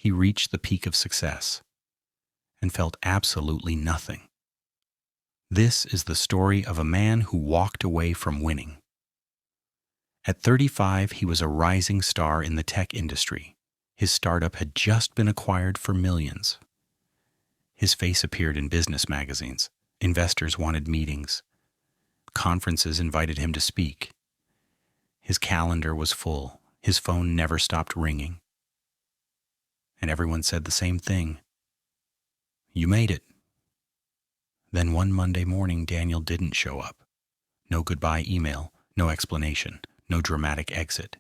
he reached the peak of success and felt absolutely nothing. This is the story of a man who walked away from winning. At 35, he was a rising star in the tech industry. His startup had just been acquired for millions. His face appeared in business magazines. Investors wanted meetings. Conferences invited him to speak. His calendar was full. His phone never stopped ringing. And everyone said the same thing. You made it. Then one Monday morning, Daniel didn't show up. No goodbye email, no explanation, no dramatic exit.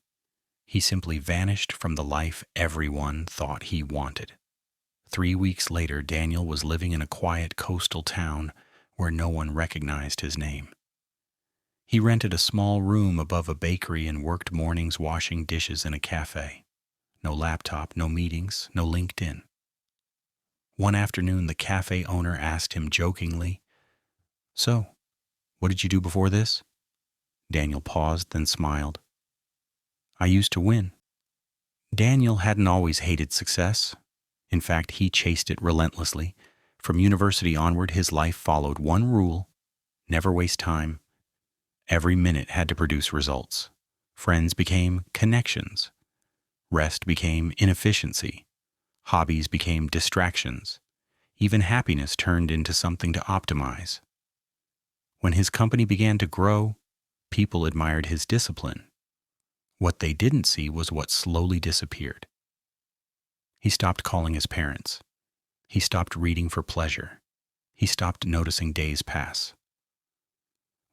He simply vanished from the life everyone thought he wanted. 3 weeks later, Daniel was living in a quiet coastal town where no one recognized his name. He rented a small room above a bakery and worked mornings washing dishes in a cafe. No laptop, no meetings, no LinkedIn. One afternoon, the cafe owner asked him jokingly, "So, what did you do before this?" Daniel paused, then smiled. "I used to win." Daniel hadn't always hated success. In fact, he chased it relentlessly. From university onward, his life followed one rule: never waste time. Every minute had to produce results. Friends became connections. Rest became inefficiency. Hobbies became distractions. Even happiness turned into something to optimize. When his company began to grow, people admired his discipline. What they didn't see was what slowly disappeared. He stopped calling his parents. He stopped reading for pleasure. He stopped noticing days pass.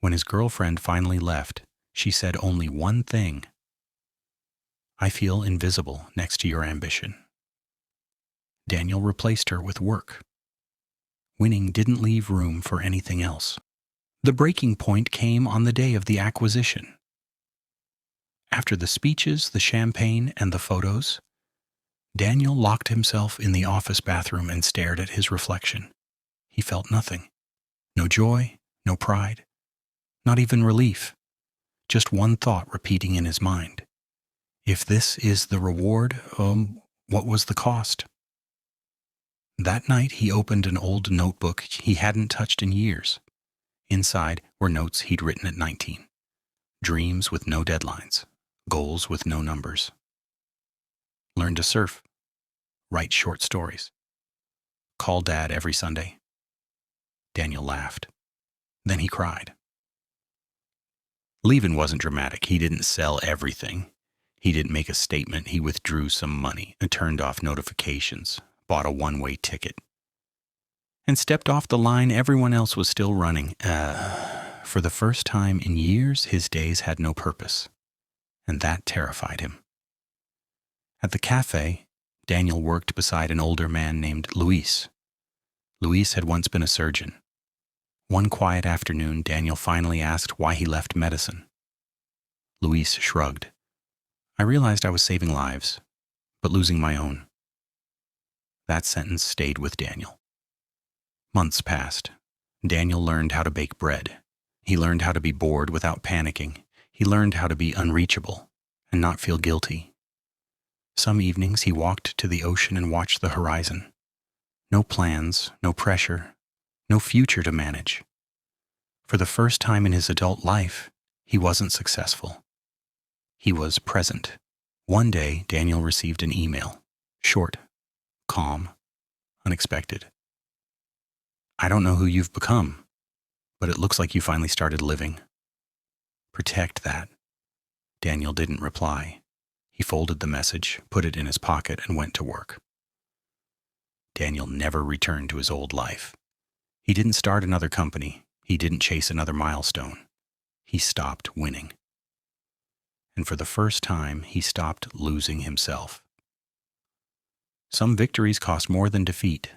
When his girlfriend finally left, she said only one thing: "I feel invisible next to your ambition." Daniel replaced her with work. Winning didn't leave room for anything else. The breaking point came on the day of the acquisition. After the speeches, the champagne, and the photos, Daniel locked himself in the office bathroom and stared at his reflection. He felt nothing. No joy, no pride, not even relief. Just one thought repeating in his mind. If this is the reward, what was the cost? That night, he opened an old notebook he hadn't touched in years. Inside were notes he'd written at 19. Dreams with no deadlines. Goals with no numbers. Learn to surf. Write short stories. Call Dad every Sunday. Daniel laughed. Then he cried. Leaving wasn't dramatic. He didn't sell everything. He didn't make a statement. He withdrew some money and turned off notifications, bought a one-way ticket, and stepped off the line everyone else was still running. For the first time in years, his days had no purpose, and that terrified him. At the cafe, Daniel worked beside an older man named Luis. Luis had once been a surgeon. One quiet afternoon, Daniel finally asked why he left medicine. Luis shrugged. "I realized I was saving lives, but losing my own." That sentence stayed with Daniel. Months passed. Daniel learned how to bake bread. He learned how to be bored without panicking. He learned how to be unreachable and not feel guilty. Some evenings he walked to the ocean and watched the horizon. No plans, no pressure, no future to manage. For the first time in his adult life, he wasn't successful. He was present. One day, Daniel received an email. Short, calm, unexpected. "I don't know who you've become, but it looks like you finally started living. Protect that." Daniel didn't reply. He folded the message, put it in his pocket, and went to work. Daniel never returned to his old life. He didn't start another company. He didn't chase another milestone. He stopped winning. And for the first time, he stopped losing himself. Some victories cost more than defeat.